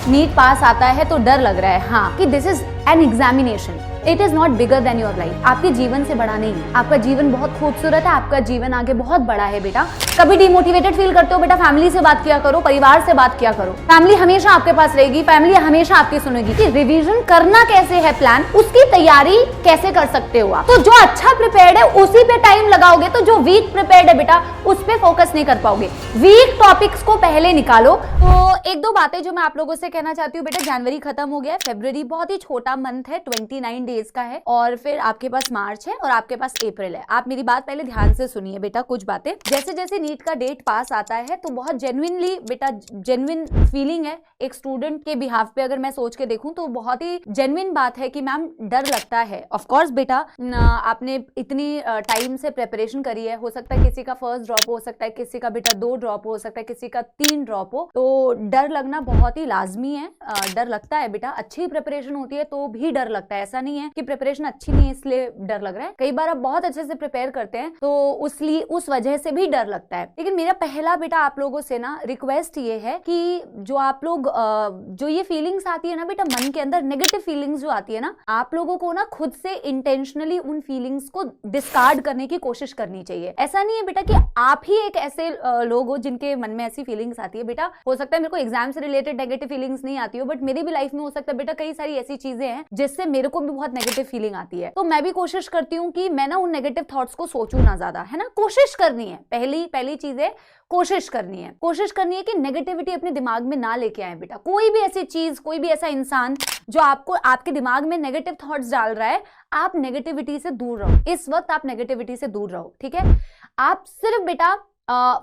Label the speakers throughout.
Speaker 1: NEET pass आता है तो डर लग रहा है हाँ कि this is an examination, it is not bigger than your life. आपके जीवन से बड़ा नहीं है, आपका जीवन बहुत खूबसूरत है, आपका जीवन आगे बहुत बड़ा है बेटा। कभी डिमोटिवेटेड फील करते हो बेटा, फैमिली से बात किया करो, परिवार से बात किया करो, फैमिली हमेशा आपके पास रहेगी, फैमिली हमेशा आपकी सुनेगी। कि रिवीजन करना कैसे है प्लान, उसकी तैयारी कैसे कर सकते हो आप। तो जो अच्छा प्रिपेयर्ड है उसी पे टाइम लगाओगे, तो जो वीक प्रिपेयर्ड है बेटा उस पे फोकस नहीं कर पाओगे। वीक टॉपिक्स को पहले निकालो। तो एक दो बातें जो मैं आप लोगों से कहना चाहती हूँ बेटा, जनवरी खत्म हो गया है, फरवरी बहुत ही छोटा मंथ है, 29 डेज का है, और फिर आपके पास मार्च है और आपके पास अप्रैल है। आप मेरी बात पहले ध्यान से सुनिए बेटा। कुछ बातें, जैसे जैसे नीट का डेट पास आता है तो बहुत जेन्युइनली बेटा, जेन्युइन फीलिंग है एक स्टूडेंट के बिहाफ पे। अगर मैं सोच के देखूं तो बहुत ही जेन्युइन बात है कि मैम डर लगता है। ऑफ कोर्स बेटा, आपने इतनी टाइम से प्रिपरेशन करी है, हो सकता है किसी का फर्स्ट ड्रॉप हो सकता है, किसी का बेटा 2 ड्रॉप हो सकता है, किसी का 3 ड्रॉप हो, तो डर लगना बहुत ही लाजमी है। डर लगता है बेटा, अच्छी प्रिपरेशन होती है तो भी डर लगता है। ऐसा नहीं है कि प्रिपरेशन अच्छी नहीं है इसलिए डर लग रहा है। कई बार आप बहुत अच्छे से प्रिपेयर करते हैं तो उस वजह से भी डर लगता है। लेकिन मेरा पहला बेटा आप लोगों से ना रिक्वेस्ट ये है कि जो आप लोग जो ये फीलिंग्स आती है ना बेटा मन के अंदर, नेगेटिव फीलिंग्स जो आती है ना, आप लोगों को ना खुद से इंटेंशनली उन फीलिंग्स को डिस्कार्ड करने की कोशिश करनी चाहिए। ऐसा नहीं है बेटा कि आप ही एक ऐसे लोग हो जिनके मन में ऐसी फीलिंग्स आती है। बेटा हो सकता है मेरे को एग्जाम से रिलेटेड नेगेटिव फीलिंग्स नहीं आती हो, बट मेरी भी लाइफ में हो सकता है बेटा कई सारी ऐसी चीजें हैं जिससे मेरे को भी बहुत नेगेटिव फीलिंग आती है। तो मैं भी कोशिश करती हूँ कि मैं ना उन नेगेटिव थॉट्स को सोचूं ना ज्यादा, है ना। कोशिश करनी है, पहली चीज है कोशिश करनी है। कोशिश करनी है कि नेगेटिविटी अपने दिमाग में ना लेके आए बेटा। कोई भी ऐसी चीज, कोई भी ऐसा इंसान जो आपको आपके दिमाग में नेगेटिव थॉट्स डाल रहा है, आप नेगेटिविटी से दूर रहो। इस वक्त आप नेगेटिविटी से दूर रहो, ठीक है। आप सिर्फ बेटा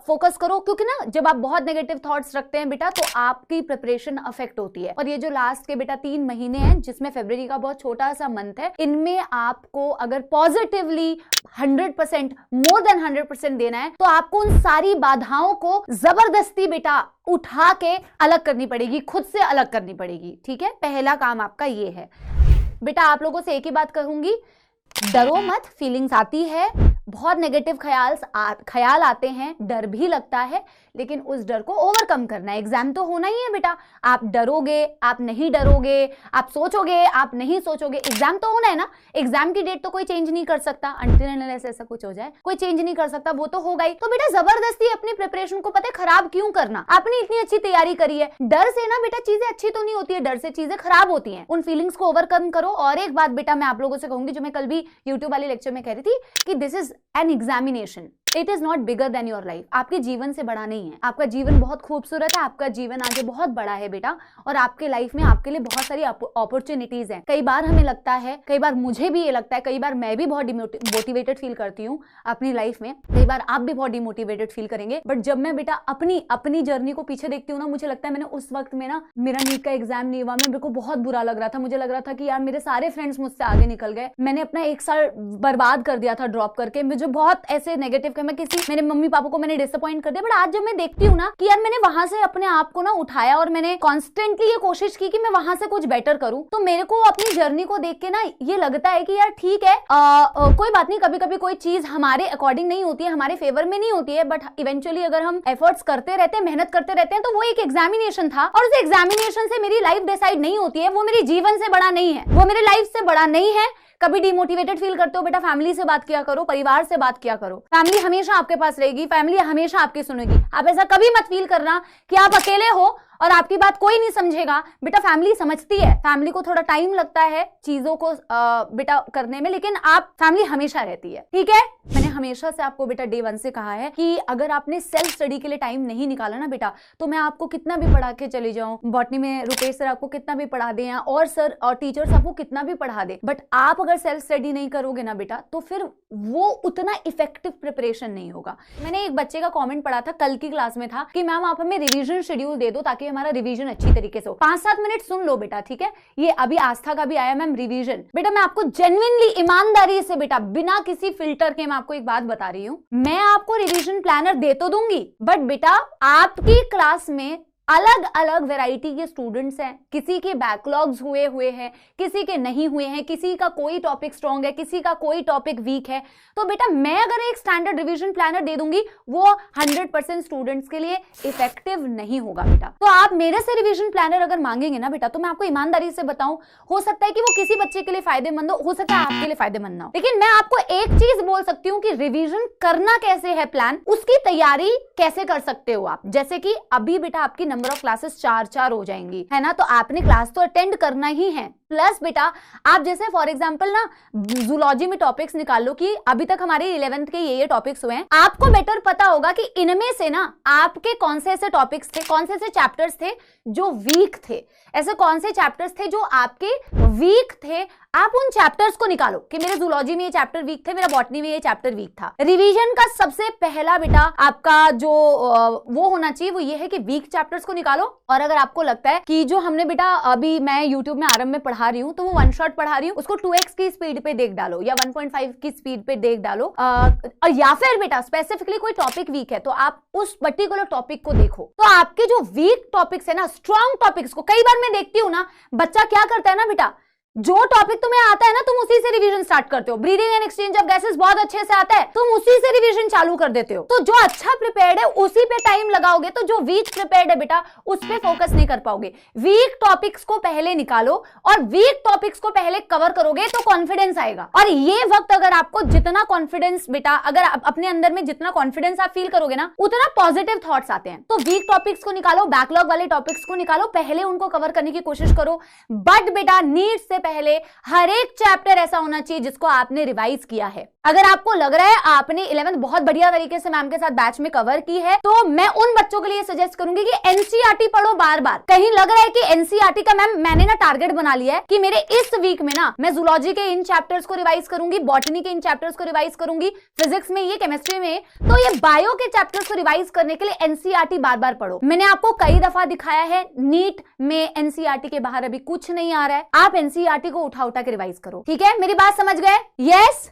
Speaker 1: फोकस करो, क्योंकि ना जब आप बहुत नेगेटिव थॉट्स रखते हैं बेटा तो आपकी प्रिपरेशन अफेक्ट होती है। और ये जो लास्ट के बेटा 3 महीने हैं, जिसमें फरवरी का बहुत छोटा सा मंथ है, इनमें आपको अगर पॉजिटिवली 100%, मोर देन 100% देना है तो आपको उन सारी बाधाओं को जबरदस्ती बेटा उठा के अलग करनी पड़ेगी, खुद से अलग करनी पड़ेगी, ठीक है। पहला काम आपका ये है बेटा। आप लोगों से एक ही बात कहूंगी, डरो मत। फीलिंग्स आती है, बहुत नेगेटिव ख्याल आते हैं, डर भी लगता है, लेकिन उस डर को ओवरकम करना है। एग्जाम तो होना ही है बेटा। आप डरोगे, आप नहीं डरोगे, आप सोचोगे, आप नहीं सोचोगे, एग्जाम तो होना है ना। एग्जाम की डेट तो कोई चेंज नहीं कर सकता, अनटिल अनलेस ऐसा कुछ हो जाए कोई चेंज नहीं कर सकता, वो तो होगा ही। तो बेटा जबरदस्ती अपनी प्रिपरेशन को पता है खराब क्यों करना। आपने इतनी अच्छी तैयारी करी है, डर से ना बेटा चीजें अच्छी तो नहीं होती है, डर से चीजें खराब होती हैं। उन फीलिंग्स को ओवरकम करो। और एक बात बेटा मैं आप लोगों से कहूंगी, जो मैं कल भी यूट्यूब वाले लेक्चर में कह रही थी, कि this is an examination, it is not bigger than your life. आपके जीवन से बड़ा नहीं है, आपका जीवन बहुत खूबसूरत है, आपका जीवन आगे बहुत बड़ा है बेटा। और आपके लाइफ में आपके लिए बहुत सारी अपॉर्चुनिटीज हैं। कई बार हमें लगता है, कई बार मुझे भी ये लगता है, कई बार मैं भी बहुत डिमोटिवेटेड फील करती हूँ अपनी लाइफ में, कई बार आप भी बहुत डिमोटिवेटेड फील करेंगे। बट जब मैं बेटा अपनी जर्नी को पीछे देखती हूँ ना, मुझे लगता है मैंने उस वक्त में ना, मेरा नीट का एग्जाम नहीं हुआ, मेरे को बहुत बुरा लग रहा था। मुझे लग रहा था कि यार मेरे सारे फ्रेंड्स मुझसे आगे निकल गए, मैंने अपना 1 साल बर्बाद कर दिया था ड्रॉप करके। मुझे बहुत ऐसे नेगेटिव, मैं किसी मेरे मम्मी पापा को मैंने डिसअपॉइंट कर दिया। बट आज जब मैं देखती हूँ ना कि यार मैंने वहां से अपने आप को ना उठाया और मैंने कॉन्स्टेंटली ये कोशिश की कि मैं वहां से कुछ बेटर करूं, तो मेरे को अपनी जर्नी को देख के ना ये लगता है कि यार ठीक है, कोई बात नहीं, कभी कभी कोई चीज हमारे अकॉर्डिंग नहीं होती है, हमारे फेवर में नहीं होती है, बट इवेंचुअली अगर हम एफर्ट्स करते रहते हैं, मेहनत करते रहते हैं, तो वो एक एग्जामिनेशन था। और उस एग्जामिनेशन से मेरी लाइफ डिसाइड नहीं होती है, वो मेरे जीवन से बड़ा नहीं है, वो मेरे लाइफ से बड़ा नहीं है। कभी डिमोटिवेटेड फील करते हो बेटा, फैमिली से बात किया करो, परिवार से बात किया करो। फैमिली हमेशा आपके पास रहेगी, फैमिली हमेशा आपकी सुनेगी। आप ऐसा कभी मत फील करना कि आप अकेले हो और आपकी बात कोई नहीं समझेगा। बेटा फैमिली समझती है, फैमिली को थोड़ा टाइम लगता है चीजों को बेटा करने में, लेकिन आप फैमिली हमेशा रहती है, ठीक है। मैंने हमेशा से आपको बेटा डे 1 से कहा है कि अगर आपने सेल्फ स्टडी के लिए टाइम नहीं निकाला ना बेटा, तो मैं आपको कितना भी पढ़ा के चली जाऊं, बॉटनी में रुपेश सर आपको कितना भी पढ़ा दें, और सर और टीचर्स आपको कितना भी पढ़ा दे, बट आप अगर सेल्फ स्टडी नहीं करोगे ना बेटा, तो फिर वो उतना इफेक्टिव प्रिपरेशन नहीं होगा। मैंने एक बच्चे का कॉमेंट पढ़ा था, कल की क्लास में था, कि मैम आप हमें रिविजन शेड्यूल दे दो ताकि हमारा रिवीजन अच्छी तरीके से हो। 5-7 मिनट सुन लो बेटा, ठीक है। ये अभी आस्था का भी आया मैम रिवीजन। बेटा मैं आपको जेन्युइनली ईमानदारी से बेटा, बिना किसी फिल्टर के मैं आपको एक बात बता रही हूँ, मैं आपको रिवीजन प्लानर दे तो दूंगी, बट बेटा आपकी क्लास में अलग अलग वैरायटी के स्टूडेंट्स हैं, किसी के बैकलॉग्स हुए हैं, किसी के नहीं हुए हैं, किसी का कोई टॉपिक स्ट्रॉन्ग है, किसी का कोई टॉपिक वीक है। तो बेटा मैं अगर एक स्टैंडर्ड रिवीजन प्लानर दे दूंगी वो 100% स्टूडेंट्स के लिए इफेक्टिव नहीं होगा बेटा। तो आप मेरे से रिवीजन प्लानर अगर मांगेंगे ना बेटा, तो मैं आपको ईमानदारी से बताऊं, हो सकता है कि वो किसी बच्चे के लिए फायदेमंद हो सकता है आपके लिए फायदेमंद ना हो, लेकिन मैं आपको एक चीज बोल सकती हूँ कि रिवीजन करना कैसे है, प्लान उसकी तैयारी कैसे कर सकते हो आप। जैसे कि अभी बेटा आपकी नंबर ऑफ क्लासेस 4 हो जाएंगी, है ना, तो आपने क्लास तो अटेंड करना ही है। प्लस बेटा आप जैसे फॉर एग्जांपल ना जूलॉजी में टॉपिक्स निकाल लो कि अभी तक हमारे 11th के ये टॉपिक्स हुए हैं, आपको बेटर पता होगा कि इनमें से ना आपके कौन से ऐसे टॉपिक्स थे, कौन से ऐसे चैप्टर्स थे जो वीक थे, ऐसे कौन से चैप्टर्स थे जो आपके वीक थे। आप उन चैप्टर्स को निकालो कि मेरे जूलॉजी में ये चैप्टर वीक थे, मेरा बॉटनी में ये चैप्टर वीक था। रिवीजन का सबसे पहला बेटा आपका जो वो होना चाहिए वो ये है कि वीक चैप्टर्स को निकालो। और अगर आपको लगता है कि जो हमने बेटा अभी मैं यूट्यूब में आरंभ में पढ़ा रही हूँ तो वो वन शॉट पढ़ा रही हूँ, उसको 2x की स्पीड पे देख डालो या 1.5 की स्पीड पे देख डालो। और या फिर बेटा स्पेसिफिकली कोई टॉपिक वीक है तो आप उस पर्टिकुलर टॉपिक को देखो। तो आपके जो वीक टॉपिक्स है ना, स्ट्रॉन्ग टॉपिक्स को, कई बार मैं देखती हूँ ना बच्चा क्या करता है ना बेटा, जो टॉपिक तुम्हें आता है ना तुम उसी से रिवीजन स्टार्ट करते हो। Breathing and exchange of gases बहुत अच्छे से आता है, तुम उसी से रिवीजन चालू कर देते हो। तो जो अच्छा प्रिपेयर्ड है उसी पे टाइम लगाओगे, तो जो वीक प्रिपेयर्ड है बेटा उस पे फोकस नहीं कर पाओगे। वीक टॉपिक्स को पहले निकालो और वीक टॉपिक्स को पहले कवर करोगे तो कॉन्फिडेंस आएगा। और ये वक्त अगर आपको जितना कॉन्फिडेंस बेटा, अगर आप अपने अंदर में जितना कॉन्फिडेंस आप फील करोगे ना, उतना पॉजिटिव थॉट्स आते हैं। तो वीक टॉपिक्स को निकालो, बैकलॉग वाले टॉपिक्स को निकालो, पहले उनको कवर करने की कोशिश करो। बट बेटा नीट से पहले हर एक चैप्टर ऐसा होना चाहिए जिसको आपने रिवाइज किया है। अगर आपको लग रहा है आपने 11th बहुत बढ़िया तरीके से मैम के साथ बैच में कवर की है, तो मैं उन बच्चों के लिए सजेस्ट करूंगी कि एनसीईआरटी पढ़ो बार बार। कहीं लग रहा है कि एनसीईआरटी का मैम मैंने ना टारगेट बना लिया है कि मेरे इस वीक में ना मैं जूलॉजी के इन चैप्टर्स को रिवाइज करूंगी, बॉटनी के इन चैप्टर्स को रिवाइज करूंगी, फिजिक्स में ये, केमिस्ट्री में, तो ये बायो के चैप्टर्स को रिवाइज करने के लिए एनसीईआरटी बार बार पढ़ो। मैंने आपको कई दफा दिखाया है नीट में एनसीईआरटी के बाहर अभी कुछ नहीं आ रहा है, आप एनसीईआरटी को उठा के रिवाइज करो। ठीक है, मेरी बात समझ गए? यस।